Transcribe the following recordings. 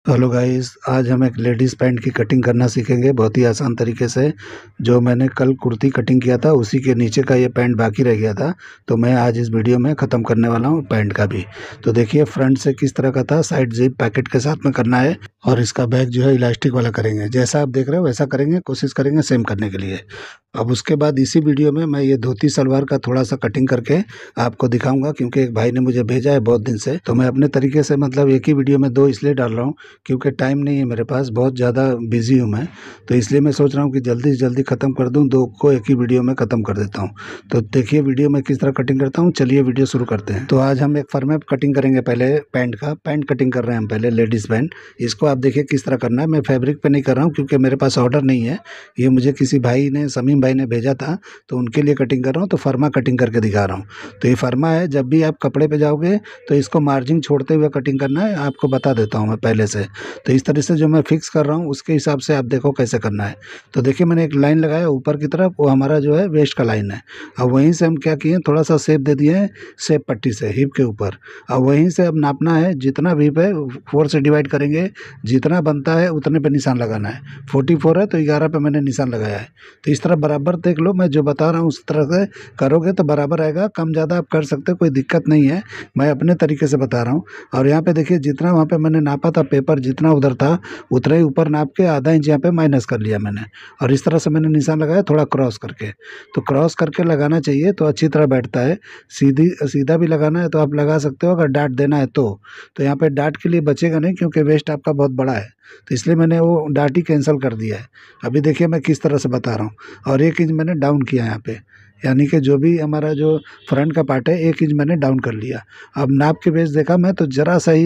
Hello guys, आज हम एक लेडीज़ पैंट की कटिंग करना सीखेंगे बहुत ही आसान तरीके से। जो मैंने कल कुर्ती कटिंग किया था उसी के नीचे का ये पैंट बाकी रह गया था, तो मैं आज इस वीडियो में ख़त्म करने वाला हूँ पैंट का भी। तो देखिए फ्रंट से किस तरह का था, साइड जिप पैकेट के साथ में करना है और इसका बैक जो है इलास्टिक वाला करेंगे। जैसा आप देख रहे हो वैसा करेंगे, कोशिश करेंगे सेम करने के लिए। अब उसके बाद इसी वीडियो में मैं ये धोती सलवार का थोड़ा सा कटिंग करके आपको दिखाऊंगा, क्योंकि एक भाई ने मुझे भेजा है बहुत दिन से। तो मैं अपने तरीके से मतलब एक ही वीडियो में दो इसलिए डाल रहा हूँ क्योंकि टाइम नहीं है मेरे पास, बहुत ज़्यादा बिजी हूँ मैं। तो इसलिए मैं सोच रहा हूँ कि जल्दी से जल्दी ख़त्म कर दूँ, दो को एक ही वीडियो में ख़त्म कर देता हूँ। तो देखिए वीडियो में किस तरह कटिंग करता हूँ। चलिए वीडियो शुरू करते हैं। तो आज हम एक फॉर्मेट कटिंग करेंगे। पहले पैंट का पैंट कटिंग कर रहे हैं हम, पहले लेडीज़ पैंट। इसको आप देखिए किस तरह करना है। मैं फैब्रिक पे नहीं कर रहा हूँ क्योंकि मेरे पास ऑर्डर नहीं है। ये मुझे किसी भाई ने, समीम भाई ने भेजा था, तो उनके लिए कटिंग कर रहा हूँ। तो फर्मा कटिंग करके दिखा रहा हूँ। तो ये फर्मा है, जब भी आप कपड़े पे जाओगे तो इसको मार्जिन छोड़ते हुए कटिंग करना है, आपको बता देता हूँ मैं पहले से। तो इस तरह से जो मैं फिक्स कर रहा हूँ उसके हिसाब से आप देखो कैसे करना है। तो देखिए मैंने एक लाइन लगाया ऊपर की तरफ, वो हमारा जो है वेस्ट का लाइन है। अब वहीं से हम क्या किए, थोड़ा सा शेप दे दिए हैं, शेप पट्टी से हिप के ऊपर। अब वहीं से अब नापना है, जितना भी है 4 से डिवाइड करेंगे, जितना बनता है उतने पे निशान लगाना है। 44 है तो 11 पे मैंने निशान लगाया है। तो इस तरह बराबर देख लो, मैं जो बता रहा हूँ उस तरह से करोगे तो बराबर आएगा। कम ज़्यादा आप कर सकते हो, कोई दिक्कत नहीं है, मैं अपने तरीके से बता रहा हूँ। और यहाँ पे देखिए जितना वहाँ पे मैंने नापा था, पेपर जितना उधर था उतना ही ऊपर नाप के आधा इंच यहाँ पे माइनस कर लिया मैंने। और इस तरह से मैंने निशान लगाया थोड़ा क्रॉस करके। तो क्रॉस करके लगाना चाहिए तो अच्छी तरह बैठता है। सीधी सीधा भी लगाना है तो आप लगा सकते हो, अगर डाट देना है तो यहाँ पे डाट के लिए बचेगा नहीं क्योंकि वेस्ट आपका बहुत बड़ा है। तो इसलिए मैंने वो डाट ही कैंसिल कर दिया है। अभी देखिए मैं किस तरह से बता रहा हूँ। और 1 इंच मैंने डाउन किया यहाँ पे, यानी कि जो भी हमारा जो फ्रंट का पार्ट है 1 इंच मैंने डाउन कर लिया। अब नाप के बेस देखा मैं तो ज़रा सा ही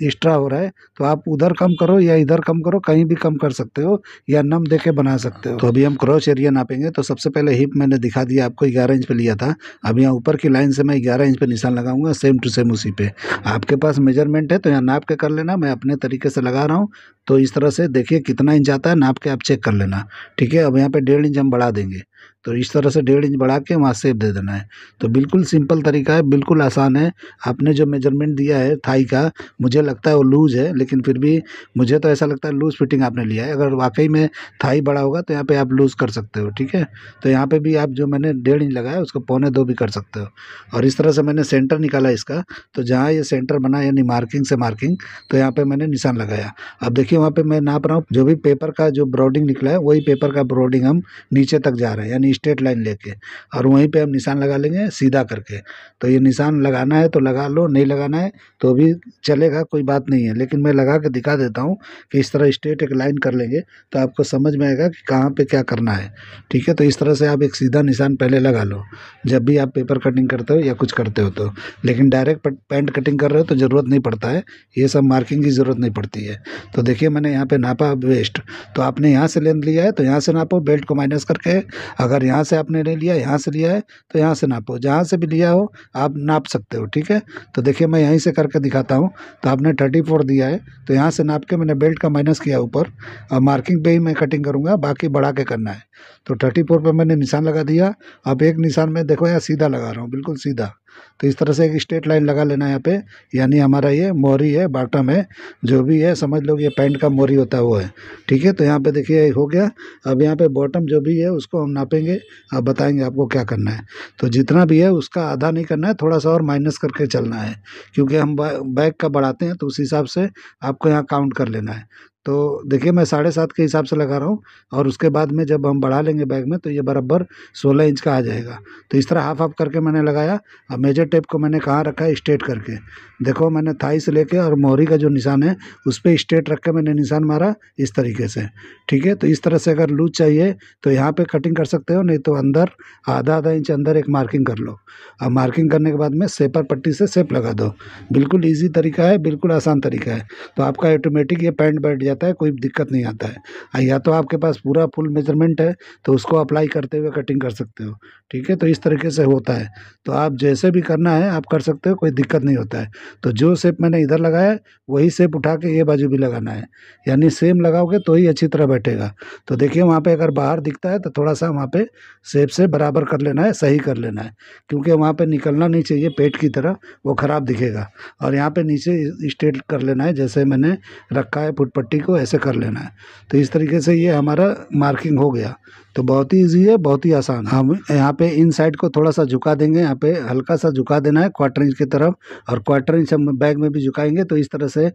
एक्स्ट्रा हो रहा है, तो आप उधर कम करो या इधर कम करो, कहीं भी कम कर सकते हो या नम दे के बना सकते हो। तो अभी हम क्रॉच एरिया नापेंगे। तो सबसे पहले हिप मैंने दिखा दिया आपको, 11 इंच पे लिया था। अब यहाँ ऊपर की लाइन से मैं 11 इंच पे निशान लगाऊंगा, सेम टू सेम उसी पे। आपके पास मेजरमेंट है तो यहाँ नाप के कर लेना, मैं अपने तरीके से लगा रहा हूँ। तो इस तरह से देखिए कितना इंच आता है, नाप के आप चेक कर लेना। ठीक है, अब यहाँ पे 1.5 इंच हम बढ़ा देंगे। तो इस तरह से 1.5 इंच बढ़ा के वहाँ शेप दे देना है। तो बिल्कुल सिंपल तरीका है, बिल्कुल आसान है। आपने जो मेजरमेंट दिया है थाई का, मुझे लगता है वो लूज़ है, लेकिन फिर भी मुझे तो ऐसा लगता है लूज़ फिटिंग आपने लिया है। अगर वाकई में थाई बड़ा होगा तो यहाँ पे आप लूज़ कर सकते हो। ठीक है, तो यहाँ पे भी आप जो मैंने 1.5 इंच लगाया उसको 1.25 भी कर सकते हो। और इस तरह से मैंने सेंटर निकाला इसका। तो जहाँ ये सेंटर बना यानी मार्किंग से मार्किंग, तो यहाँ पे मैंने निशान लगाया। अब देखिए वहाँ पे मैं नाप रहा हूँ, जो भी पेपर का जो ब्रॉडिंग निकला है वही पेपर का ब्रॉडिंग हम नीचे तक जा रहे हैं, यानी स्ट्रेट लाइन लेके। और वहीं पे हम निशान लगा लेंगे सीधा करके। तो ये निशान लगाना है तो लगा लो, नहीं लगाना है तो भी चलेगा, कोई बात नहीं है। लेकिन मैं लगा के दिखा देता हूँ कि इस तरह स्ट्रेट एक लाइन कर लेंगे तो आपको समझ में आएगा कि कहाँ पे क्या करना है। ठीक है, तो इस तरह से आप एक सीधा निशान पहले लगा लो जब भी आप पेपर कटिंग करते हो या कुछ करते हो तो। लेकिन डायरेक्ट पैंट कटिंग कर रहे हो तो ज़रूरत नहीं पड़ता है, ये सब मार्किंग की ज़रूरत नहीं पड़ती है। तो देखिए मैंने यहाँ पे नापा वेस्ट, तो आपने यहाँ से लेंथ लिया है तो यहाँ से नापो, बेल्ट को माइनस करके। अगर यहाँ से आपने नहीं लिया, यहाँ से लिया है तो यहाँ से नापो, जहाँ से भी लिया हो आप नाप सकते हो। ठीक है, तो देखिए मैं यहीं से करके दिखाता हूँ। तो आपने 34 दिया है तो यहाँ से नाप के मैंने बेल्ट का माइनस किया ऊपर, और मार्किंग पे ही मैं कटिंग करूँगा, बाकी बढ़ा के करना है। तो 34 पे मैंने निशान लगा दिया। अब एक निशान में देखो यहाँ सीधा लगा रहा हूँ, बिल्कुल सीधा। तो इस तरह से एक स्ट्रेट लाइन लगा लेना है यहाँ पे, यानी हमारा ये मोरी है, बॉटम है, जो भी है समझ लो ये पैंट का मोरी होता है वो है। ठीक है, तो यहाँ पे देखिए हो गया। अब यहाँ पे बॉटम जो भी है उसको हम नापेंगे, अब बताएंगे आपको क्या करना है। तो जितना भी है उसका आधा नहीं करना है, थोड़ा सा और माइनस करके चलना है, क्योंकि हम बैक का बढ़ाते हैं तो उस हिसाब से आपको यहाँ काउंट कर लेना है। तो देखिए मैं 7.5 के हिसाब से लगा रहा हूँ, और उसके बाद में जब हम बढ़ा लेंगे बैग में तो ये बराबर 16 इंच का आ जाएगा। तो इस तरह हाफ हाफ करके मैंने लगाया। अब मेजर टेप को मैंने कहाँ रखा है, स्ट्रेट करके। देखो मैंने थाई से लेके और मोहरी का जो निशान है उस पर स्ट्रेट रख के मैंने निशान मारा इस तरीके से। ठीक है, तो इस तरह से अगर लूज चाहिए तो यहाँ पे कटिंग कर सकते हो, नहीं तो अंदर आधा आधा इंच अंदर एक मार्किंग कर लो। अब मार्किंग करने के बाद में सेपर पट्टी से शेप लगा दो। बिल्कुल ईजी तरीका है, बिल्कुल आसान तरीका है। तो आपका ऑटोमेटिक ये पैंट बैठ जाता है, कोई दिक्कत नहीं आता है। या तो आपके पास पूरा फुल मेजरमेंट है तो उसको अप्लाई करते हुए कटिंग कर सकते हो, ठीक है। तो इस तरीके से होता है, तो आप जैसे भी करना है आप कर सकते हो, कोई दिक्कत नहीं होता है। तो जो शेप मैंने इधर लगाया है वही शेप उठा के ये बाजू भी लगाना है, यानी सेम लगाओगे तो ही अच्छी तरह बैठेगा। तो देखिए वहाँ पे अगर बाहर दिखता है तो थोड़ा सा वहाँ पे शेप से बराबर कर लेना है, सही कर लेना है, क्योंकि वहाँ पे निकलना नहीं चाहिए पेट की तरह, वो ख़राब दिखेगा। और यहाँ पे नीचे स्ट्रेट कर लेना है, जैसे मैंने रखा है फुट पट्टी को, ऐसे कर लेना है। तो इस तरीके से ये हमारा मार्किंग हो गया। तो बहुत ही ईजी है, बहुत ही आसान। हम यहाँ पे इन साइड को थोड़ा सा झुका देंगे, यहाँ पे हल्का सा झुका देना है 1/4 इंच की तरफ, और 1/4 इंच हम बैग में भी झुकाएंगे। तो इस तरह से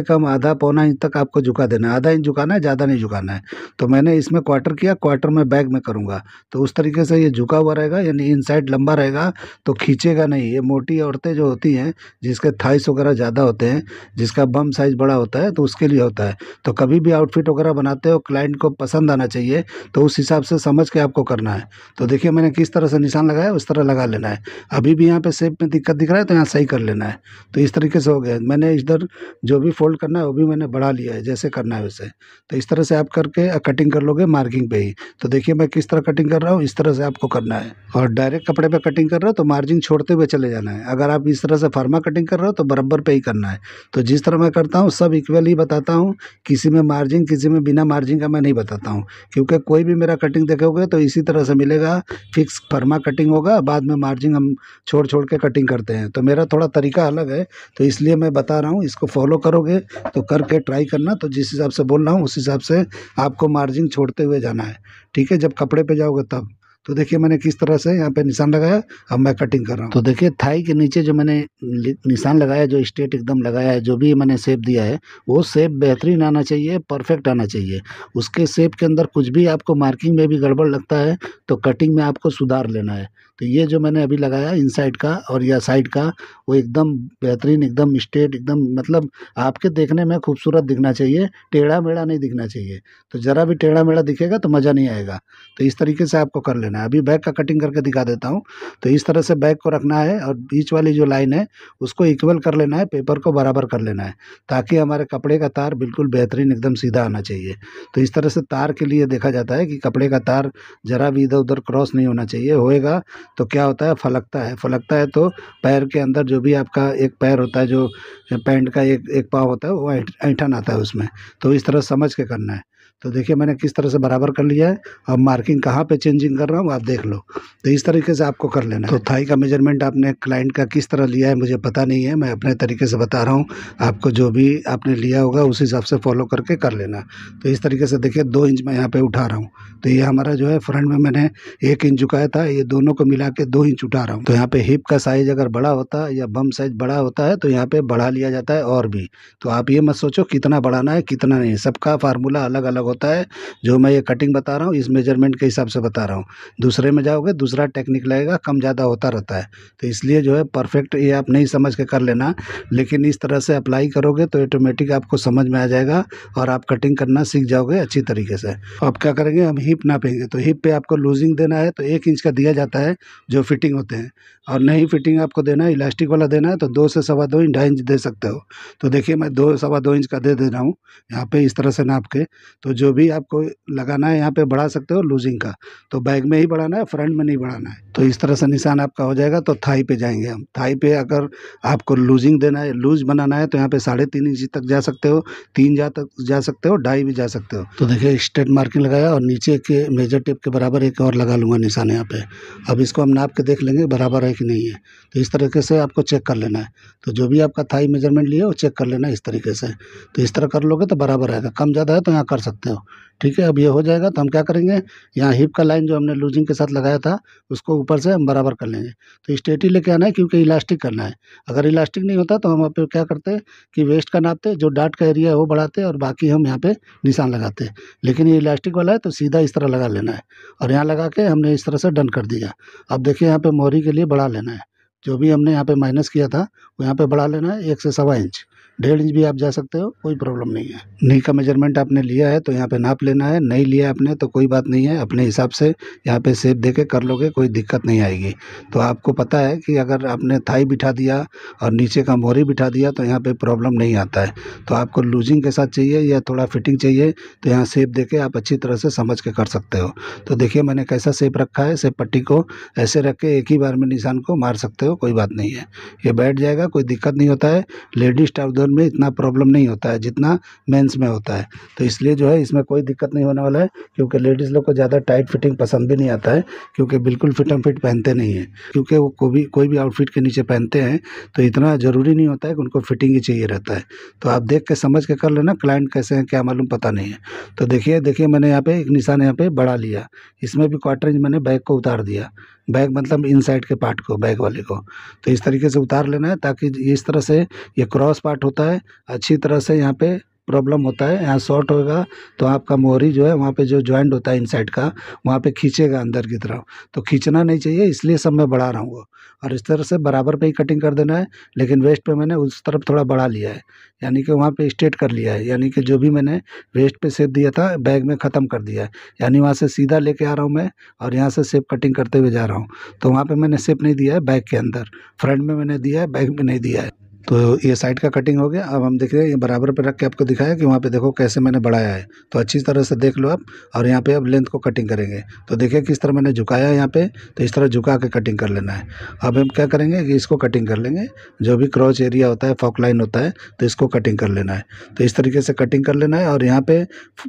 कम आधा पौना इंच तक आपको झुका देना है, आधा इंच झुकाना है, ज़्यादा नहीं झुकाना है। तो मैंने इसमें 1/4 किया, 1/4 में बैग में करूँगा। तो उस तरीके से ये झुका हुआ रहेगा, यानी इन साइड लंबा रहेगा तो खींचेगा नहीं। ये मोटी औरतें जो होती हैं, जिसके थाइस वगैरह ज़्यादा होते हैं, जिसका बम साइज बड़ा होता है, तो उसके लिए होता है। तो कभी भी आउटफिट वगैरह बनाते हो क्लाइंट को पसंद आना चाहिए, तो उस हिसाब से समझ के आपको करना है। तो देखिए मैंने किस तरह से निशान लगाया, उस तरह लगा लेना है। अभी भी यहाँ पे शेप में दिक्कत दिख रहा है तो यहाँ सही कर लेना है। तो इस तरीके से हो गया। मैंने इधर जो भी फोल्ड करना है वो भी मैंने बढ़ा लिया है, जैसे करना है वैसे। तो इस तरह से आप करके कटिंग कर लोगे मार्किंग पे ही। तो देखिए मैं किस तरह कटिंग कर रहा हूँ, इस तरह से आपको करना है। और डायरेक्ट कपड़े पे कटिंग कर रहे हो तो मार्जिन छोड़ते हुए चले जाना है। अगर आप इस तरह से फर्मा कटिंग कर रहे हो तो बराबर पे ही करना है। तो जिस तरह मैं करता हूँ सब इक्वल ही बताता हूँ, किसी में मार्जिन किसी में बिना मार्जिन का मैं नहीं बताता हूँ, क्योंकि कोई भी मेरा कटिंग देखोगे तो इसी तरह से मिलेगा, फिक्स फर्मा कटिंग होगा, बाद में मार्जिन हम छोड़ छोड़ के कटिंग करते हैं। तो मेरा थोड़ा तरीका अलग है, तो इसलिए मैं बता रहा हूँ, इसको फॉलो करोगे तो करके ट्राई करना। तो जिस हिसाब से बोल रहा हूँ उस हिसाब से आपको मार्जिन छोड़ते हुए जाना है, ठीक है, जब कपड़े पे जाओगे तब। तो देखिए मैंने किस तरह से यहाँ पे निशान लगाया, अब मैं कटिंग कर रहा हूँ। तो देखिए थाई के नीचे जो मैंने निशान लगाया, जो स्ट्रेट एकदम लगाया है, जो भी मैंने शेप दिया है वो शेप बेहतरीन आना चाहिए, परफेक्ट आना चाहिए। उसके शेप के अंदर कुछ भी आपको मार्किंग में भी गड़बड़ लगता है तो कटिंग में आपको सुधार लेना है। तो ये जो मैंने अभी लगाया इनसाइड का और या साइड का, वो एकदम बेहतरीन, एकदम स्ट्रेट, एकदम मतलब आपके देखने में खूबसूरत दिखना चाहिए, टेढ़ा मेढ़ा नहीं दिखना चाहिए। तो ज़रा भी टेढ़ा मेढ़ा दिखेगा तो मज़ा नहीं आएगा। तो इस तरीके से आपको कर लेना है। अभी बैक का कटिंग करके दिखा देता हूँ। तो इस तरह से बैक को रखना है और बीच वाली जो लाइन है उसको इक्वल कर लेना है, पेपर को बराबर कर लेना है, ताकि हमारे कपड़े का तार बिल्कुल बेहतरीन एकदम सीधा आना चाहिए। तो इस तरह से तार के लिए देखा जाता है कि कपड़े का तार ज़रा भी इधर उधर क्रॉस नहीं होना चाहिए। होएगा तो क्या होता है, फलकता है। फलकता है तो पैर के अंदर जो भी आपका एक पैर होता है, जो पैंट का एक पाँव होता है, वो ऐंठन आता है उसमें। तो इस तरह समझ के करना है। तो देखिए मैंने किस तरह से बराबर कर लिया है। अब मार्किंग कहाँ पे चेंजिंग कर रहा हूँ आप देख लो। तो इस तरीके से आपको कर लेना है। तो थाई का मेजरमेंट आपने क्लाइंट का किस तरह लिया है मुझे पता नहीं है, मैं अपने तरीके से बता रहा हूँ आपको। जो भी आपने लिया होगा उस हिसाब से फॉलो करके कर लेना। तो इस तरीके से देखिए 2 इंच मैं यहाँ पे उठा रहा हूँ। तो ये हमारा जो है फ्रंट में मैंने 1 इंच झुकाया था, ये दोनों को मिला के 2 इंच उठा रहा हूँ। तो यहाँ पे हिप का साइज अगर बड़ा होता है या बम साइज बड़ा होता है तो यहाँ पे बढ़ा लिया जाता है और भी। तो आप ये मत सोचो कितना बढ़ाना है कितना नहीं, सबका फार्मूला अलग अलग होता है। जो मैं ये कटिंग बता रहा हूँ इस मेजरमेंट के हिसाब से बता रहा हूँ। दूसरे में जाओगे दूसरा टेक्निक लगेगा, कम ज़्यादा होता रहता है। तो इसलिए जो है परफेक्ट ये आप नहीं समझ के कर लेना, लेकिन इस तरह से अप्लाई करोगे तो ऑटोमेटिक आपको समझ में आ जाएगा और आप कटिंग करना सीख जाओगे अच्छी तरीके से। अब क्या करेंगे, हम हिप नापेंगे। तो हिप पे आपको लूजिंग देना है तो 1 इंच का दिया जाता है जो फिटिंग होते हैं, और नहीं फिटिंग आपको देना है, इलास्टिक वाला देना है तो 2 से 2.25 इंच, 2.5 इंच दे सकते हो। तो देखिए मैं 2 2.25 इंच का दे रहा हूँ यहाँ पे इस तरह से नाप के। तो जो भी आपको लगाना है यहाँ पे बढ़ा सकते हो लूजिंग का, तो बैग में ही बढ़ाना है, फ्रंट में नहीं बढ़ाना है। तो इस तरह से निशान आपका हो जाएगा। तो थाई पे जाएंगे हम। थाई पे अगर आपको लूजिंग देना है, लूज बनाना है, तो यहाँ पे 3.5 इंच तक जा सकते हो, 3 तक जा सकते हो, 2.5 भी जा सकते हो। तो देखिए स्ट्रेट मार्किंग लगाया और नीचे के मेजर टेप के बराबर एक और लगा लूँगा निशान यहाँ पे। अब इसको हम नाप के देख लेंगे बराबर है कि नहीं है। तो इस तरीके से आपको चेक कर लेना है। तो जो भी आपका थाई मेजरमेंट लिया वो चेक कर लेना इस तरीके से। तो इस तरह कर लोगे तो बराबर रहेगा, कम ज़्यादा है तो यहाँ कर सकते हो, ठीक है। अब ये हो जाएगा तो हम क्या करेंगे, यहाँ हिप का लाइन जो हमने लूजिंग के साथ लगाया था उसको ऊपर से हम बराबर कर लेंगे। तो स्ट्रेट ही लेके आना है क्योंकि इलास्टिक करना है। अगर इलास्टिक नहीं होता तो हम यहाँ पे क्या करते हैं कि वेस्ट का नापते, जो डार्ट का एरिया है वो बढ़ाते और बाकी हम यहाँ पे निशान लगाते। लेकिन ये इलास्टिक वाला है तो सीधा इस तरह लगा लेना है और यहाँ लगा के हमने इस तरह से डन कर दिया। अब देखिए यहाँ पे मोहरी के लिए बढ़ा लेना है, जो भी हमने यहाँ पे माइनस किया था वो यहाँ पे बढ़ा लेना है 1 से 1.25 इंच। 1.5 इंच भी आप जा सकते हो, कोई प्रॉब्लम नहीं है। नी का मेजरमेंट आपने लिया है तो यहाँ पे नाप लेना है, नहीं लिया आपने तो कोई बात नहीं है, अपने हिसाब से यहाँ पे शेप दे के कर लोगे, कोई दिक्कत नहीं आएगी। तो आपको पता है कि अगर आपने थाई बिठा दिया और नीचे का मोहरी बिठा दिया तो यहाँ पे प्रॉब्लम नहीं आता है। तो आपको लूजिंग के साथ चाहिए या थोड़ा फिटिंग चाहिए तो यहाँ शेप दे के आप अच्छी तरह से समझ के कर सकते हो। तो देखिए मैंने कैसा शेप रखा है, शेप पट्टी को ऐसे रख के एक ही बार में निशान को मार सकते हो, कोई बात नहीं है, ये बैठ जाएगा, कोई दिक्कत नहीं होता है। लेडीज ट्राउजर में इतना प्रॉब्लम नहीं होता है जितना मेंस में होता है, तो इसलिए जो है इसमें कोई दिक्कत नहीं होने वाला है, क्योंकि लेडीज़ लोग को ज़्यादा टाइट फिटिंग पसंद भी नहीं आता है, क्योंकि बिल्कुल फिट एंड फिट पहनते नहीं है, क्योंकि वो कोई भी आउटफिट के नीचे पहनते हैं तो इतना ज़रूरी नहीं होता है कि उनको फिटिंग ही चाहिए रहता है। तो आप देख के समझ के कर लेना, क्लाइंट कैसे हैं क्या मालूम पता नहीं है। तो देखिए मैंने यहाँ पे एक निशान यहाँ पे बढ़ा लिया, इसमें भी 1/4 इंच मैंने बैक को उतार दिया, बैक मतलब इनसाइड के पार्ट को, बैक वाले को। तो इस तरीके से उतार लेना है ताकि इस तरह से ये क्रॉस पार्ट होता है, अच्छी तरह से यहाँ पे प्रॉब्लम होता है, यहाँ शॉर्ट होगा तो आपका मोहरी जो है वहाँ पे जो जॉइंट होता है इनसाइड का, वहाँ पे खींचेगा अंदर की तरफ, तो खींचना नहीं चाहिए, इसलिए सब मैं बढ़ा रहा हूँ वो। और इस तरह से बराबर पे ही कटिंग कर देना है, लेकिन वेस्ट पे मैंने उस तरफ थोड़ा बढ़ा लिया है, यानी कि वहाँ पे स्ट्रेट कर लिया है, यानी कि जो भी मैंने वेस्ट पे शेप दिया था बैग में ख़त्म कर दिया है, यानी वहाँ से सीधा लेके आ रहा हूँ मैं और यहाँ से शेप कटिंग करते हुए जा रहा हूँ। तो वहाँ पे मैंने शेप नहीं दिया है बैग के अंदर, फ्रंट में मैंने दिया है, बैग में नहीं दिया है। तो ये साइड का कटिंग हो गया। अब हम देख रहे हैं ये बराबर पे रख के आपको दिखाया कि वहाँ पे देखो कैसे मैंने बढ़ाया है, तो अच्छी तरह से देख लो आप। और यहाँ पे अब लेंथ को कटिंग करेंगे, तो देखिए किस तरह मैंने झुकाया है यहाँ पे, तो इस तरह झुका के कटिंग कर लेना है। अब हम क्या करेंगे कि इसको कटिंग कर लेंगे, जो भी क्रॉच एरिया होता है, फॉक लाइन होता है, तो इसको कटिंग कर लेना है। तो इस तरीके से कटिंग कर लेना है और यहाँ पे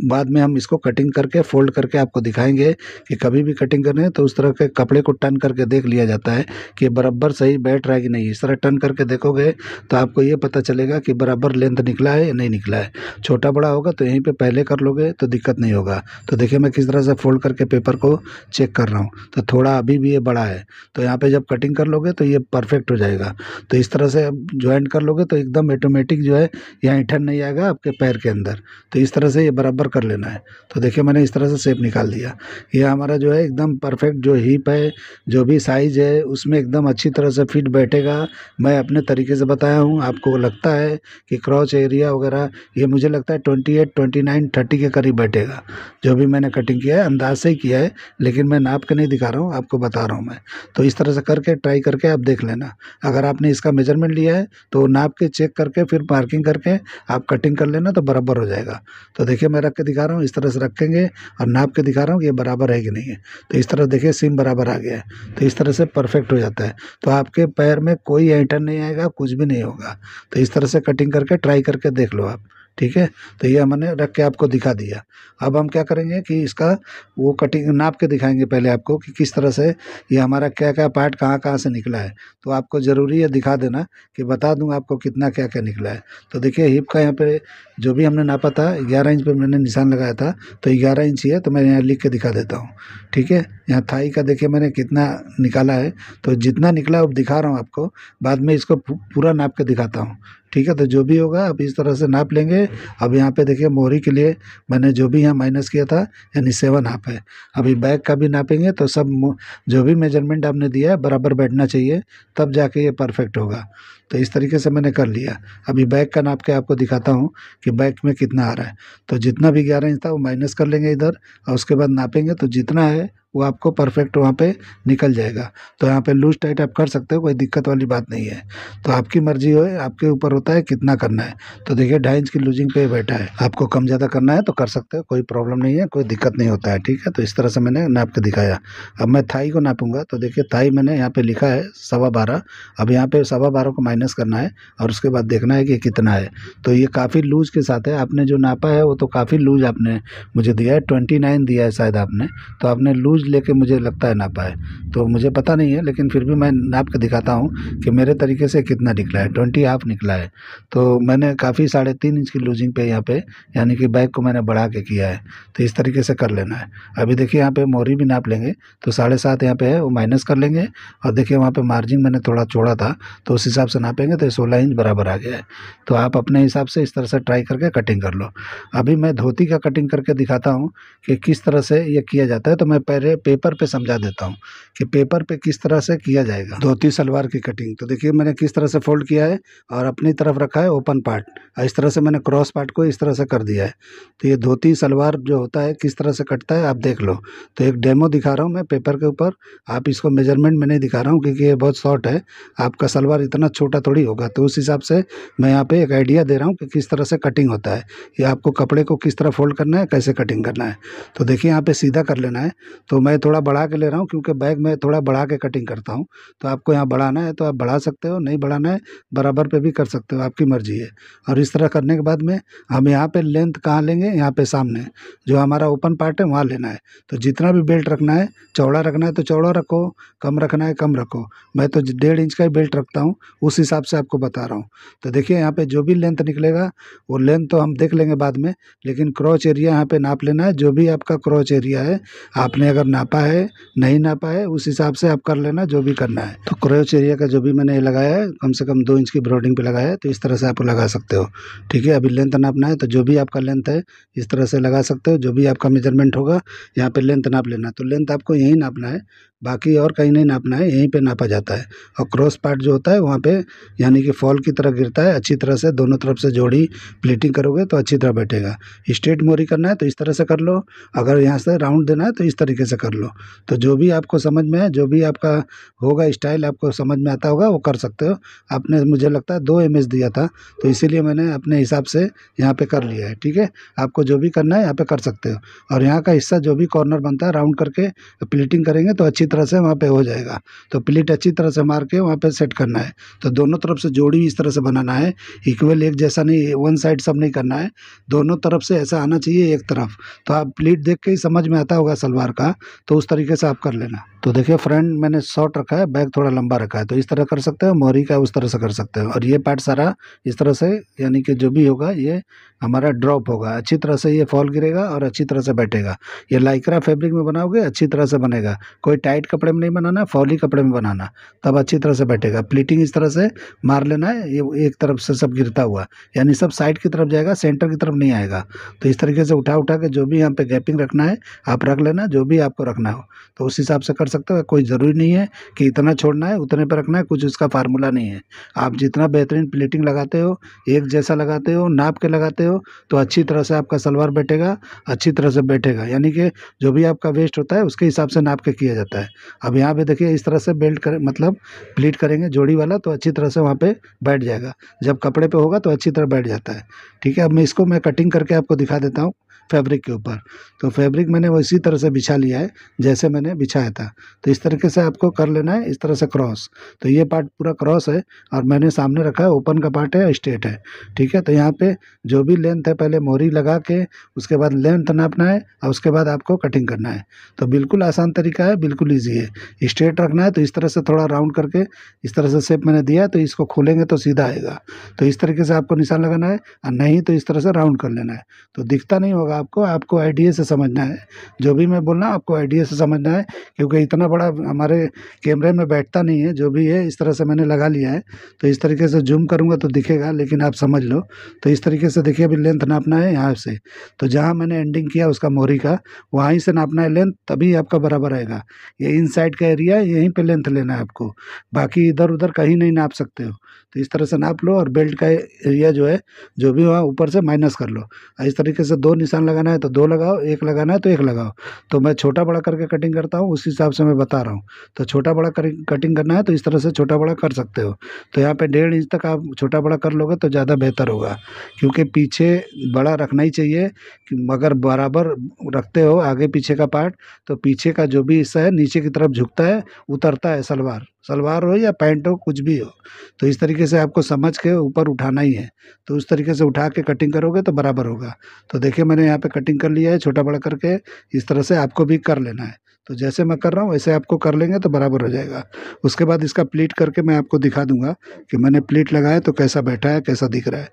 बाद में हम इसको कटिंग करके फोल्ड करके आपको दिखाएंगे कि कभी भी कटिंग करने तो उस तरह के कपड़े को टर्न करके देख लिया जाता है कि बराबर सही बैठ रहा है कि नहीं। इस तरह टर्न करके देखोगे तो आपको ये पता चलेगा कि बराबर लेंथ निकला है या नहीं निकला है। छोटा बड़ा होगा तो यहीं पे पहले कर लोगे तो दिक्कत नहीं होगा। तो देखिए मैं किस तरह से फोल्ड करके पेपर को चेक कर रहा हूँ, तो थोड़ा अभी भी ये बड़ा है, तो यहाँ पे जब कटिंग कर लोगे तो ये परफेक्ट हो जाएगा। तो इस तरह से ज्वाइंट कर लोगे तो एकदम ऑटोमेटिक जो है यहाँ ऐंठन नहीं आएगा आपके पैर के अंदर। तो इस तरह से ये बराबर कर लेना है। तो देखिए मैंने इस तरह से शेप निकाल दिया, ये हमारा जो है एकदम परफेक्ट, जो हिप है जो भी साइज है उसमें एकदम अच्छी तरह से फिट बैठेगा। मैं अपने तरीके से बताया हूँ, आपको लगता है कि क्रॉच एरिया वगैरह ये मुझे लगता है 28, 29, 30 के करीब बैठेगा। जो भी मैंने कटिंग किया है अंदाज से ही किया है, लेकिन मैं नाप के नहीं दिखा रहा हूँ, आपको बता रहा हूँ मैं। तो इस तरह से करके ट्राई करके आप देख लेना। अगर आपने इसका मेजरमेंट लिया है तो नाप के चेक करके फिर मार्किंग करके आप कटिंग कर लेना, तो बराबर हो जाएगा। तो देखिए मैं रख के दिखा रहा हूँ, इस तरह से रखेंगे और नाप के दिखा रहा हूँ कि ये बराबर है कि नहीं है। तो इस तरह देखिए सीम बराबर आ गया है, तो इस तरह से परफेक्ट हो जाता है। तो आपके पैर में कोई ऐंठन नहीं आएगा, कुछ भी नहीं होगा। तो इस तरह से कटिंग करके ट्राई करके देख लो आप, ठीक है। तो ये हमने रख के आपको दिखा दिया। अब हम क्या करेंगे कि इसका वो कटिंग नाप के दिखाएंगे पहले आपको कि किस तरह से ये हमारा क्या क्या पार्ट कहाँ कहाँ से निकला है। तो आपको ज़रूरी है दिखा देना कि बता दूँ आपको कितना क्या क्या निकला है। तो देखिए हिप का यहाँ पे जो भी हमने नापा था 11 इंच पे मैंने निशान लगाया था, तो 11 इंच ही है। तो मैं यहाँ लिख के दिखा देता हूँ, ठीक है। यहाँ थाई का देखिए मैंने कितना निकाला है, तो जितना निकला अब दिखा रहा हूँ आपको, बाद में इसको पूरा नाप के दिखाता हूँ, ठीक है। तो जो भी होगा आप इस तरह से नाप लेंगे। अब यहाँ पे देखिए मोहरी के लिए मैंने जो भी यहाँ माइनस किया था यानी 7 हाफ है। अभी बैक का भी नापेंगे तो सब जो भी मेजरमेंट आपने दिया है बराबर बैठना चाहिए, तब जाके ये परफेक्ट होगा। तो इस तरीके से मैंने कर लिया। अभी बैक का नाप के आपको दिखाता हूँ कि बैक में कितना आ रहा है। तो जितना भी 11 इंच था वो माइनस कर लेंगे इधर, और उसके बाद नापेंगे तो जितना है वो आपको परफेक्ट वहाँ पे निकल जाएगा। तो यहाँ पे लूज टाइट आप कर सकते हो, कोई दिक्कत वाली बात नहीं है। तो आपकी मर्जी हो, आपके ऊपर होता है कितना करना है। तो देखिए 2.5 इंच की लूजिंग पे बैठा है, आपको कम ज़्यादा करना है तो कर सकते हो, कोई प्रॉब्लम नहीं है, कोई दिक्कत नहीं होता है, ठीक है। तो इस तरह से मैंने नाप के दिखाया। अब मैं थाई को नापूंगा, तो देखिए थाई मैंने यहाँ पे लिखा है 12.25। अब यहाँ पे 12.25 को माइनस करना है और उसके बाद देखना है कि कितना है। तो ये काफ़ी लूज के साथ है, आपने जो नापा है वो तो काफ़ी लूज आपने मुझे दिया है, 29 दिया है शायद आपने, तो आपने लूज लेके मुझे लगता है नापा है, तो मुझे पता नहीं है, लेकिन फिर भी मैं नाप के दिखाता हूँ कि मेरे तरीके से कितना निकला है। 20 हाफ निकला है। तो मैंने काफ़ी 3.5 इंच की लूजिंग पे यहाँ पे यानी कि बैक को मैंने बढ़ा के किया है। तो इस तरीके से कर लेना है। अभी देखिए यहाँ पे मोहरी भी नाप लेंगे, तो 7.5 यहाँ पे है वो माइनस कर लेंगे, और देखिए वहाँ पे मार्जिन मैंने थोड़ा छोड़ा था तो उस हिसाब से नापेंगे तो 16 इंच बराबर आ गया है। तो आप अपने हिसाब से इस तरह से ट्राई करके कटिंग कर लो। अभी मैं धोती का कटिंग करके दिखाता हूँ कि किस तरह से ये किया जाता है। तो मैं पहले पेपर पे समझा देता हूँ कि पेपर पे किस तरह से किया जाएगा धोती सलवार की कटिंग। तो देखिए मैंने किस तरह से फोल्ड किया है और अपनी तरफ रखा है ओपन पार्ट, और इस तरह से मैंने क्रॉस पार्ट को इस तरह से कर दिया है। तो ये धोती सलवार जो होता है किस तरह से कटता है आप देख लो। तो एक डेमो दिखा रहा हूँ मैं पेपर के ऊपर, आप इसको मेजरमेंट में नहीं दिखा रहा हूँ क्योंकि ये बहुत शॉर्ट है, आपका सलवार इतना छोटा थोड़ी होगा। तो उस हिसाब से मैं यहाँ पे एक आइडिया दे रहा हूँ कि किस तरह से कटिंग होता है, या आपको कपड़े को किस तरह फोल्ड करना है, कैसे कटिंग करना है। तो देखिए यहाँ पे सीधा कर लेना है। तो मैं थोड़ा बढ़ा के ले रहा हूँ क्योंकि बैग में थोड़ा बढ़ा के कटिंग करता हूँ। तो आपको यहाँ बढ़ाना है तो आप बढ़ा सकते हो, नहीं बढ़ाना है बराबर पे भी कर सकते हो, आपकी मर्जी है। और इस तरह करने के बाद में हम यहाँ पे लेंथ कहाँ लेंगे, यहाँ पे सामने जो हमारा ओपन पार्ट है वहाँ लेना है। तो जितना भी बेल्ट रखना है, चौड़ा रखना है तो चौड़ा रखो, कम रखना है कम रखो। मैं तो 1.5 इंच का ही बेल्ट रखता हूँ, उस हिसाब से आपको बता रहा हूँ। तो देखिए यहाँ पे जो भी लेंथ निकलेगा वो लेंथ तो हम देख लेंगे बाद में, लेकिन क्रॉच एरिया यहाँ पे नाप लेना है। जो भी आपका क्रॉच एरिया है आपने अगर नापा है, नहीं नापा है, उस हिसाब से आप कर लेना जो भी करना है। तो क्रॉच एरिया का जो भी मैंने लगाया है कम से कम 2 इंच की ब्रॉडिंग पे लगाया है, तो इस तरह से आप लगा सकते हो। ठीक है, अभी लेंथ नापना है तो जो भी आपका लेंथ है इस तरह से लगा सकते हो। जो भी आपका मेजरमेंट होगा यहाँ पे लेंथ नाप लेना। तो लेंथ आपको यहीं नापना है, बाकी और कहीं नहीं नापना है, यहीं पे नापा जाता है। और क्रॉस पार्ट जो होता है वहाँ पे यानी कि फॉल की तरह गिरता है, अच्छी तरह से दोनों तरफ से जोड़ी प्लीटिंग करोगे तो अच्छी तरह बैठेगा। स्ट्रेट मोरी करना है तो इस तरह से कर लो, अगर यहाँ से राउंड देना है तो इस तरीके से कर लो। तो जो भी आपको समझ में है, जो भी आपका होगा स्टाइल आपको समझ में आता होगा वो कर सकते हो। आपने मुझे लगता है 2 इमेज दिया था तो इसीलिए मैंने अपने हिसाब से यहाँ पे कर लिया है। ठीक है, आपको जो भी करना है यहाँ पे कर सकते हो। और यहाँ का हिस्सा जो भी कॉर्नर बनता है राउंड करके प्लीटिंग करेंगे तो अच्छी तरह से वहाँ पे हो जाएगा। तो प्लीट अच्छी तरह से मार के वहाँ पे सेट करना है। तो दोनों तरफ से जोड़ी भी इस तरह से बनाना है, इक्वल एक जैसा नहीं, वन साइड सब नहीं करना है, दोनों तरफ से ऐसा आना चाहिए एक तरफ। तो आप प्लीट देख के ही समझ में आता होगा सलवार का, तो उस तरीके से आप कर लेना। तो देखिए फ्रंट मैंने शॉर्ट रखा है, बैक थोड़ा लंबा रखा है, तो इस तरह कर सकते हो, मोहरी का उस तरह से कर सकते हो। और ये पार्ट सारा इस तरह से यानी कि जो भी होगा ये हमारा ड्रॉप होगा, अच्छी तरह से ये फॉल गिरेगा और अच्छी तरह से बैठेगा। ये लाइक्रा फैब्रिक में बनाओगे अच्छी तरह से बनेगा, कोई टाइट कपड़े में नहीं बनाना, फॉली कपड़े में बनाना, तब अच्छी तरह से बैठेगा। प्लीटिंग इस तरह से मार लेना है, ये एक तरफ से सब गिरता हुआ यानी सब साइड की तरफ जाएगा, सेंटर की तरफ नहीं आएगा। तो इस तरीके से उठा उठा के जो भी यहाँ पे गैपिंग रखना है आप रख लेना, जो भी आपको रखना हो तो उस हिसाब से कर सकते हो। कोई ज़रूरी नहीं है कि इतना छोड़ना है उतने पर रखना है, कुछ उसका फार्मूला नहीं है। आप जितना बेहतरीन प्लीटिंग लगाते हो, एक जैसा लगाते हो, नाप के लगाते हो, तो अच्छी तरह से आपका सलवार बैठेगा, अच्छी तरह से बैठेगा। यानी कि जो भी आपका वेस्ट होता है उसके हिसाब से नाप के किया जाता है। अब यहाँ पे देखिए इस तरह से बेल्ट कर मतलब प्लीट करेंगे जोड़ी वाला तो अच्छी तरह से वहाँ पे बैठ जाएगा, जब कपड़े पे होगा तो अच्छी तरह बैठ जाता है। ठीक है, अब मैं इसको कटिंग करके आपको दिखा देता हूँ फैब्रिक के ऊपर। तो फैब्रिक मैंने वैसी तरह से बिछा लिया है जैसे मैंने बिछाया था। तो इस तरीके से आपको कर लेना है, इस तरह से क्रॉस। तो ये पार्ट पूरा क्रॉस है और मैंने सामने रखा है ओपन का पार्ट है, स्ट्रेट है। ठीक है, तो यहाँ पे जो भी लेंथ है पहले मोहरी लगा के उसके बाद लेंथ नापना है और उसके बाद आपको कटिंग करना है। तो बिल्कुल आसान तरीका है, बिल्कुल ईजी है। स्ट्रेट रखना है तो इस तरह से थोड़ा राउंड करके इस तरह से शेप मैंने दिया है, तो इसको खोलेंगे तो सीधा आएगा। तो इस तरीके से आपको निशान लगाना है, और नहीं तो इस तरह से राउंड कर लेना है। तो दिखता नहीं होगा आपको आइडिया से समझना है। जो भी मैं बोल रहा हूँ आपको आइडिया से समझना है, क्योंकि इतना बड़ा हमारे कैमरे में बैठता नहीं है। जो भी है इस तरह से मैंने लगा लिया है, तो इस तरीके से जूम करूँगा तो दिखेगा, लेकिन आप समझ लो। तो इस तरीके से देखिए अभी लेंथ नापना है यहाँ से, तो जहाँ मैंने एंडिंग किया उसका मोहरी का वहीं से नापना है लेंथ, तभी आपका बराबर आएगा। ये इनसाइड का एरिया है, यहीं पे लेंथ लेना है आपको, बाकी इधर उधर कहीं नहीं नाप सकते हो। तो इस तरह से नाप लो और बेल्ट का एरिया जो है जो भी वहाँ ऊपर से माइनस कर लो। और इस तरीके से 2 निशान लगाना है तो 2 लगाओ, 1 लगाना है तो 1 लगाओ। तो मैं छोटा बड़ा करके कटिंग करता हूँ, उस हिसाब से मैं बता रहा हूँ। तो छोटा बड़ा कटिंग करना है तो इस तरह से छोटा बड़ा कर सकते हो। तो यहाँ पे 1.5 इंच तक आप छोटा बड़ा कर लोगे तो ज़्यादा बेहतर होगा, क्योंकि पीछे बड़ा रखना ही चाहिए। कि अगर बराबर रखते हो आगे पीछे का पार्ट, तो पीछे का जो भी हिस्सा है नीचे की तरफ झुकता है, उतरता है। सलवार हो या पैंट हो, कुछ भी हो, तो इस तरीके से आपको समझ के ऊपर उठाना ही है। तो उस तरीके से उठा के कटिंग करोगे तो बराबर होगा। तो देखिए मैंने यहाँ पे कटिंग कर लिया है छोटा बड़ा करके, इस तरह से आपको भी कर लेना है। तो जैसे मैं कर रहा हूँ वैसे आपको कर लेंगे तो बराबर हो जाएगा। उसके बाद इसका प्लीट करके मैं आपको दिखा दूंगा कि मैंने प्लीट लगाया तो कैसा बैठा है, कैसा दिख रहा है।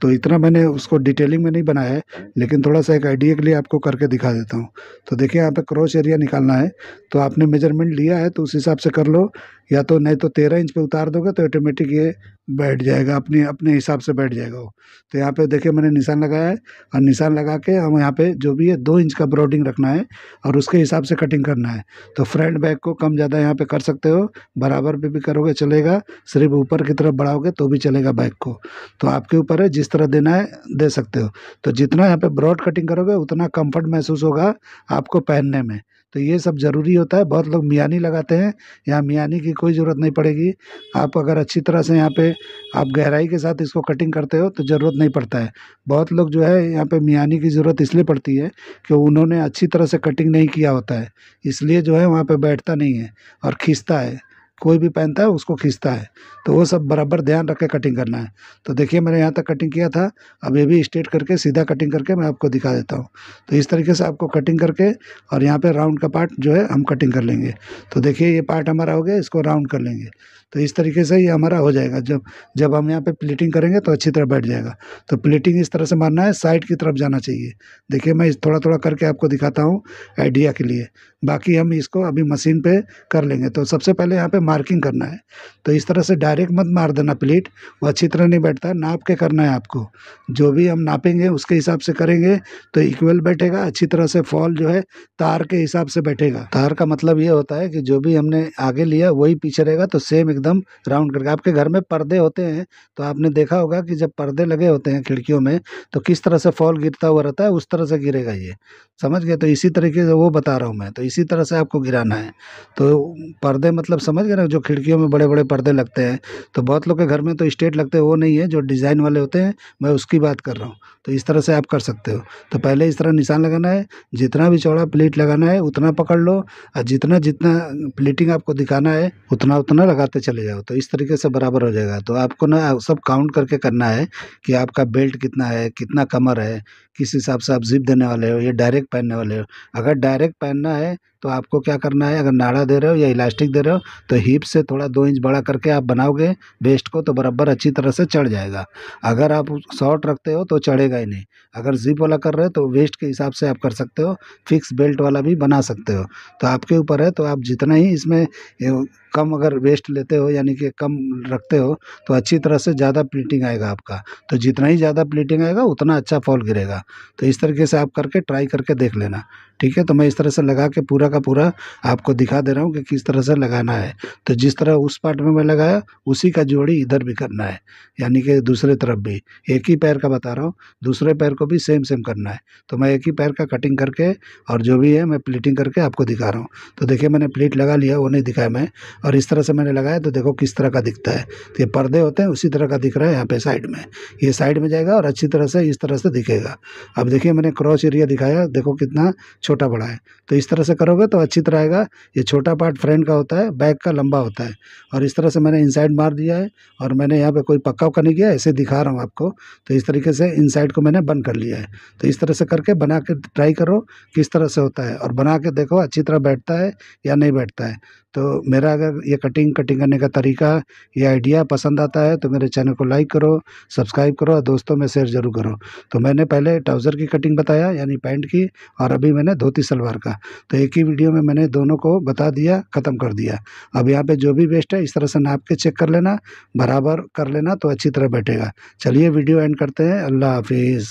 तो इतना मैंने उसको डिटेलिंग में नहीं बनाया है, लेकिन थोड़ा सा एक आइडिया के लिए आपको करके दिखा देता हूँ। तो देखिए यहाँ पे क्रॉस एरिया निकालना है, तो आपने मेजरमेंट लिया है तो उस हिसाब से कर लो, या तो नहीं तो 13 इंच पे उतार दोगे तो ऑटोमेटिक ये बैठ जाएगा, अपने अपने हिसाब से बैठ जाएगा वो। तो यहाँ पे देखिए मैंने निशान लगाया है, और निशान लगा के हम यहाँ पे जो भी है 2 इंच का ब्रॉडिंग रखना है और उसके हिसाब से कटिंग कर करना है। तो फ्रंट बैक को कम ज़्यादा यहाँ पे कर सकते हो, बराबर पे भी करोगे चलेगा, सिर्फ ऊपर की तरफ बढ़ाओगे तो भी चलेगा बैक को। तो आपके ऊपर है, जिस तरह देना है दे सकते हो। तो जितना यहाँ पे ब्रॉड कटिंग करोगे उतना कंफर्ट महसूस होगा आपको पहनने में। तो ये सब ज़रूरी होता है। बहुत लोग मियानी लगाते हैं, यहाँ मियानी की कोई ज़रूरत नहीं पड़ेगी। आप अगर अच्छी तरह से यहाँ पे आप गहराई के साथ इसको कटिंग करते हो तो ज़रूरत नहीं पड़ता है। बहुत लोग जो है यहाँ पे मियानी की ज़रूरत इसलिए पड़ती है कि उन्होंने अच्छी तरह से कटिंग नहीं किया होता है, इसलिए जो है वहाँ पे बैठता नहीं है और खींचता है। कोई भी पहनता है उसको खींचता है। तो वो सब बराबर ध्यान रख के कटिंग करना है। तो देखिए मैंने यहाँ तक कटिंग किया था, अब ये भी स्ट्रेट करके सीधा कटिंग करके मैं आपको दिखा देता हूँ। तो इस तरीके से आपको कटिंग करके और यहाँ पे राउंड का पार्ट जो है हम कटिंग कर लेंगे। तो देखिए ये पार्ट हमारा हो गया, इसको राउंड कर लेंगे। तो इस तरीके से ये हमारा हो जाएगा। जब जब हम यहाँ पे प्लीटिंग करेंगे तो अच्छी तरह बैठ जाएगा। तो प्लीटिंग इस तरह से मारना है, साइड की तरफ जाना चाहिए। देखिए मैं थोड़ा थोड़ा करके आपको दिखाता हूँ आइडिया के लिए, बाकी हम इसको अभी मशीन पे कर लेंगे। तो सबसे पहले यहाँ पे मार्किंग करना है। तो इस तरह से डायरेक्ट मत मार देना प्लीट, वो अच्छी तरह नहीं बैठता है। नाप के करना है आपको, जो भी हम नापेंगे उसके हिसाब से करेंगे तो इक्वल बैठेगा। अच्छी तरह से फॉल जो है तार के हिसाब से बैठेगा। तार का मतलब ये होता है कि जो भी हमने आगे लिया वही पीछे रहेगा, तो सेम एकदम राउंड करके। आपके घर में पर्दे होते हैं तो आपने देखा होगा कि जब पर्दे लगे होते हैं खिड़कियों में तो किस तरह से फॉल गिरता हुआ रहता है, उस तरह से गिरेगा ये, समझ गए। तो इसी तरीके से वो बता रहा हूँ मैं, तो इसी तरह से आपको गिराना है। तो पर्दे मतलब समझ गए ना, जो खिड़कियों में बड़े बड़े पर्दे लगते हैं। तो बहुत लोग के घर में तो स्ट्रेट लगते हैं, वो नहीं है, जो डिज़ाइन वाले होते हैं मैं उसकी बात कर रहा हूँ। तो इस तरह से आप कर सकते हो। तो पहले इस तरह निशान लगाना है, जितना भी चौड़ा प्लीट लगाना है उतना पकड़ लो, और जितना जितना प्लीटिंग आपको दिखाना है उतना उतना लगाते चले जाओ। तो इस तरीके से बराबर हो जाएगा। तो आपको ना सब काउंट करके करना है कि आपका बेल्ट कितना है, कितना कमर है, किस हिसाब से आप जिप देने वाले हो, ये डायरेक्ट पहनने वाले हो। अगर डायरेक्ट पहनना है तो आपको क्या करना है, अगर नाड़ा दे रहे हो या इलास्टिक दे रहे हो तो हिप से थोड़ा 2 इंच बड़ा करके आप बनाओगे वेस्ट को, तो बराबर अच्छी तरह से चढ़ जाएगा। अगर आप शॉर्ट रखते हो तो चढ़ेगा ही नहीं। अगर जिप वाला कर रहे हो तो वेस्ट के हिसाब से आप कर सकते हो, फिक्स बेल्ट वाला भी बना सकते हो। तो आपके ऊपर है। तो आप जितना ही इसमें कम अगर वेस्ट लेते हो यानी कि कम रखते हो तो अच्छी तरह से ज़्यादा प्लीटिंग आएगा आपका। तो जितना ही ज़्यादा प्लीटिंग आएगा उतना अच्छा फॉल गिरेगा। तो इस तरीके से आप करके ट्राई करके देख लेना, ठीक है। तो मैं इस तरह से लगा के पूरा का पूरा आपको दिखा दे रहा हूँ कि किस तरह से लगाना है। तो जिस तरह उस पार्ट में मैं लगाया उसी का जोड़ी इधर भी करना है, यानी कि दूसरे तरफ भी। एक ही पैर का बता रहा हूँ, दूसरे पैर को भी सेम सेम करना है। तो मैं एक ही पैर का कटिंग करके और जो भी है मैं प्लीटिंग करके आपको दिखा रहा हूँ। तो देखिए मैंने प्लीट लगा लिया, वो नहीं दिखाया मैं, और इस तरह से मैंने लगाया तो देखो किस तरह का दिखता है। तो ये पर्दे होते हैं उसी तरह का दिख रहा है यहाँ पे साइड में। ये साइड में जाएगा और अच्छी तरह से इस तरह से दिखेगा। अब देखिए मैंने क्रॉस एरिया दिखाया, देखो कितना छोटा बड़ा है। तो इस तरह से करोगे तो अच्छी तरह आएगा। ये छोटा पार्ट फ्रंट का होता है, बैक का लंबा होता है। और इस तरह से मैंने इनसाइड मार दिया है, और मैंने यहाँ पे कोई पक्का उक्का नहीं किया, ऐसे दिखा रहा हूँ आपको। तो इस तरीके से इनसाइड को मैंने बंद कर लिया है। तो इस तरह से करके बना के ट्राई करो किस तरह से होता है, और बना के देखो अच्छी तरह बैठता है या नहीं बैठता है। तो मेरा अगर ये कटिंग करने का तरीका, ये आइडिया पसंद आता है तो मेरे चैनल को लाइक करो, सब्सक्राइब करो और दोस्तों में शेयर ज़रूर करो। तो मैंने पहले ट्राउज़र की कटिंग बताया यानी पैंट की, और अभी मैंने धोती सलवार का। तो एक ही वीडियो में मैंने दोनों को बता दिया, ख़त्म कर दिया। अब यहाँ पे जो भी वेस्ट है इस तरह से नाप के चेक कर लेना, बराबर कर लेना तो अच्छी तरह बैठेगा। चलिए वीडियो एंड करते हैं। अल्लाह हाफिज़।